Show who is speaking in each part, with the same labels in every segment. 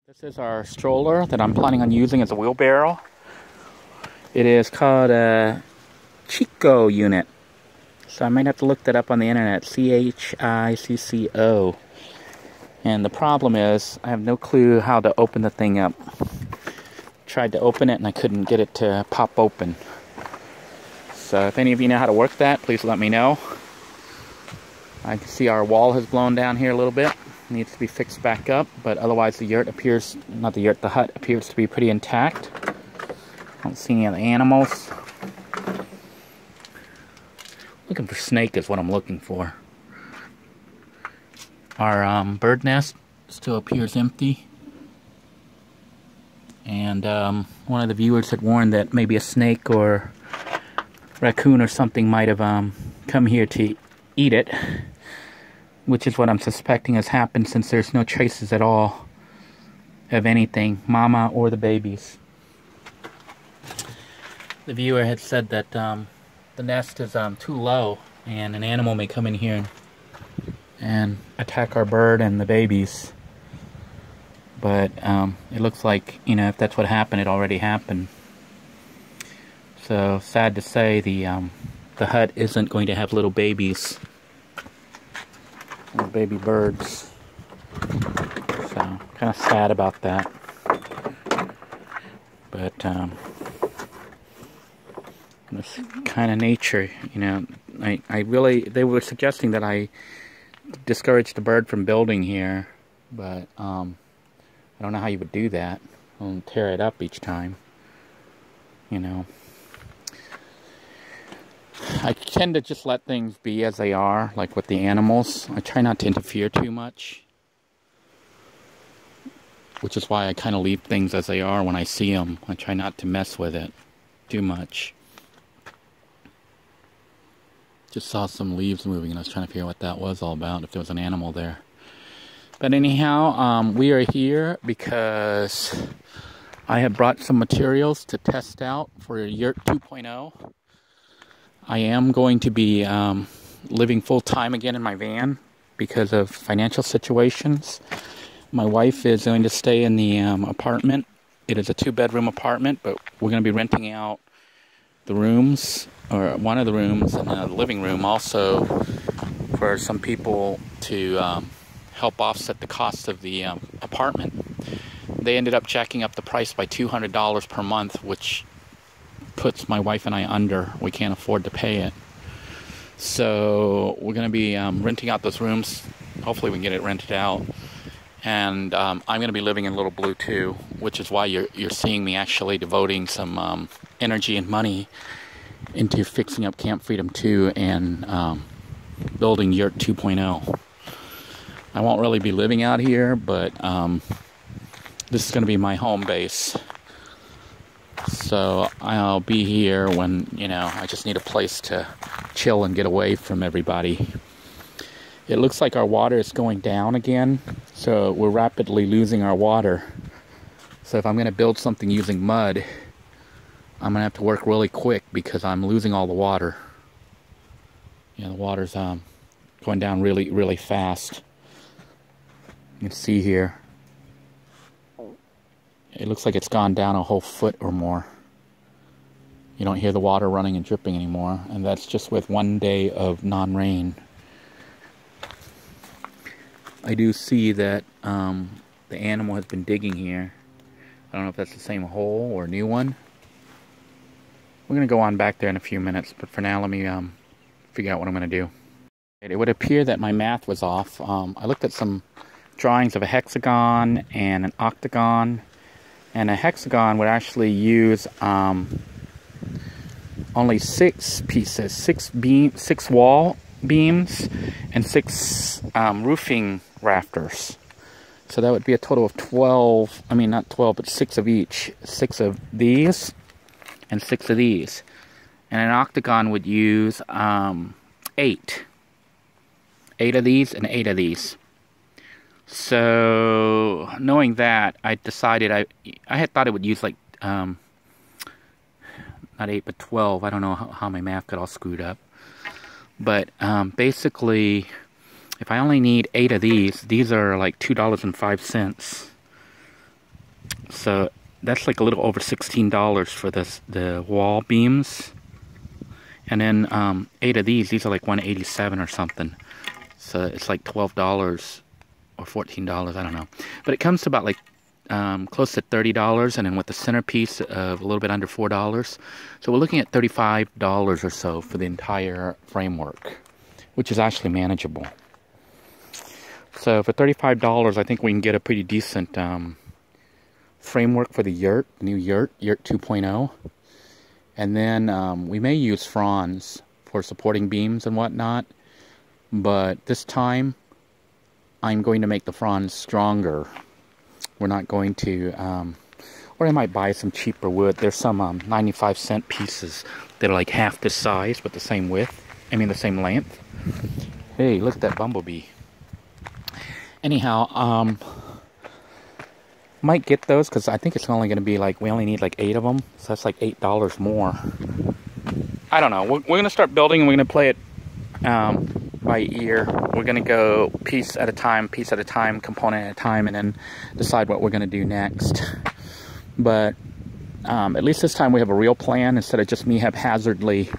Speaker 1: This is our stroller that I'm planning on using as a wheelbarrow. It is called a Chico unit. So I might have to look that up on the internet. C-H-I-C-C-O. And the problem is, I have no clue how to open the thing up. Tried to open it and I couldn't get it to pop open. So if any of you know how to work that, please let me know. I can see our wall has blown down here a little bit. Needs to be fixed back up, but otherwise the yurt appears, not the yurt, the hut appears to be pretty intact. Don't see any of the animals. Looking for snake is what I'm looking for. Our bird nest still appears empty. And one of the viewers had warned that maybe a snake or raccoon or something might have come here to eat it, which is what I'm suspecting has happened since there's no traces at all of anything, mama or the babies. The viewer had said that the nest is too low and an animal may come in here and attack our bird and the babies. But it looks like, you know, if that's what happened, it already happened. So sad to say, the hut isn't going to have little babies. Little baby birds. So, kind of sad about that. But, this kind of nature, you know, I really, they were suggesting that I discourage the bird from building here, but, I don't know how you would do that. I'll tear it up each time, you know. I tend to just let things be as they are, like with the animals. I try not to interfere too much, which is why I kind of leave things as they are when I see them. I try not to mess with it too much. Just saw some leaves moving and I was trying to figure out what that was all about, if there was an animal there. But anyhow, we are here because I have brought some materials to test out for Yurt 2.0. I am going to be living full-time again in my van because of financial situations. My wife is going to stay in the apartment. It is a 2-bedroom apartment, but we're going to be renting out the rooms, or one of the rooms, and the living room also for some people to help offset the cost of the apartment. They ended up jacking up the price by $200 per month, which puts my wife and I under. We can't afford to pay it. So we're going to be renting out those rooms. Hopefully we can get it rented out. And I'm going to be living in Little Blue too, which is why you're seeing me actually devoting some energy and money into fixing up Camp Freedom 2 and building Yurt 2.0. I won't really be living out here, but this is going to be my home base. So I'll be here when, you know, I just need a place to chill and get away from everybody. It looks like our water is going down again, so we're rapidly losing our water. So if I'm going to build something using mud, I'm going to have to work really quick because I'm losing all the water. You know, the water's going down really, really fast. You can see here. It looks like it's gone down a whole foot or more. You don't hear the water running and dripping anymore, and that's just with one day of non-rain. I do see that the animal has been digging here. I don't know if that's the same hole or a new one. We're going to go on back there in a few minutes, but for now let me figure out what I'm going to do. It would appear that my math was off. I looked at some drawings of a hexagon and an octagon. And a hexagon would actually use only 6 pieces, 6 wall beams, and 6 roofing rafters. So that would be a total of 12, I mean not 12, but 6 of each. 6 of these, and 6 of these. And an octagon would use 8. 8 of these and 8 of these. So, knowing that, I decided I had thought it would use like, not 8, but 12. I don't know how my math got all screwed up. But, basically, if I only need 8 of these are like $2.05. So that's like a little over $16 for the wall beams. And then 8 of these are like $187 or something. So it's like $12 or $14, I don't know. But it comes to about like close to $30, and then with the centerpiece of a little bit under $4. So we're looking at $35 or so for the entire framework, which is actually manageable. So for $35, I think we can get a pretty decent framework for the Yurt, new Yurt 2.0. And then we may use fronds for supporting beams and whatnot. But this time, I'm going to make the fronds stronger. We're not going to, or I might buy some cheaper wood. There's some 95-cent pieces that are like half this size, but the same width. I mean, the same length. Hey, look at that bumblebee. Anyhow, might get those because I think it's only going to be like, we only need like 8 of them. So that's like $8 more. I don't know. We're going to start building and we're going to play it by ear. We're going to go piece at a time, component at a time, and then decide what we're going to do next. But at least this time we have a real plan instead of just me haphazardly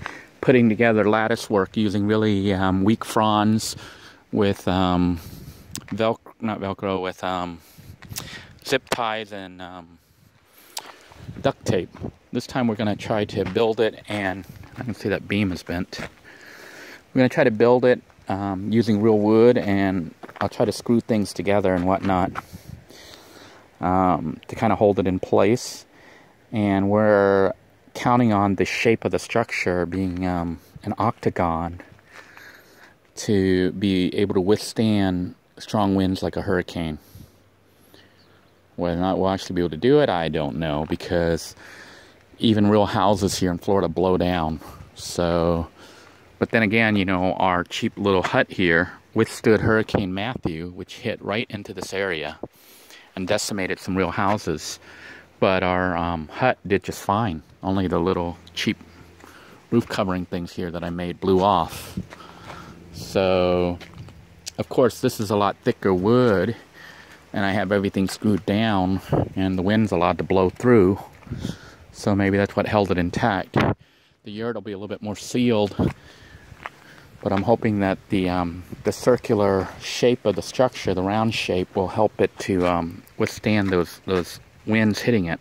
Speaker 1: putting together lattice work using really weak fronds with Velcro, with zip ties and duct tape. This time we're going to try to build it, and I can see that beam is bent. We're going to try to build it using real wood, and I'll try to screw things together and whatnot to kind of hold it in place. And we're counting on the shape of the structure being an octagon to be able to withstand strong winds like a hurricane. Whether or not we'll actually be able to do it, I don't know, because even real houses here in Florida blow down. So, but then again, you know, our cheap little hut here withstood Hurricane Matthew, which hit right into this area and decimated some real houses. But our hut did just fine. Only the little cheap roof covering things here that I made blew off. So, of course, this is a lot thicker wood, and I have everything screwed down, and the wind's allowed to blow through. So maybe that's what held it intact. The yurt will be a little bit more sealed, but I'm hoping that the circular shape of the structure, the round shape, will help it to withstand those winds hitting it.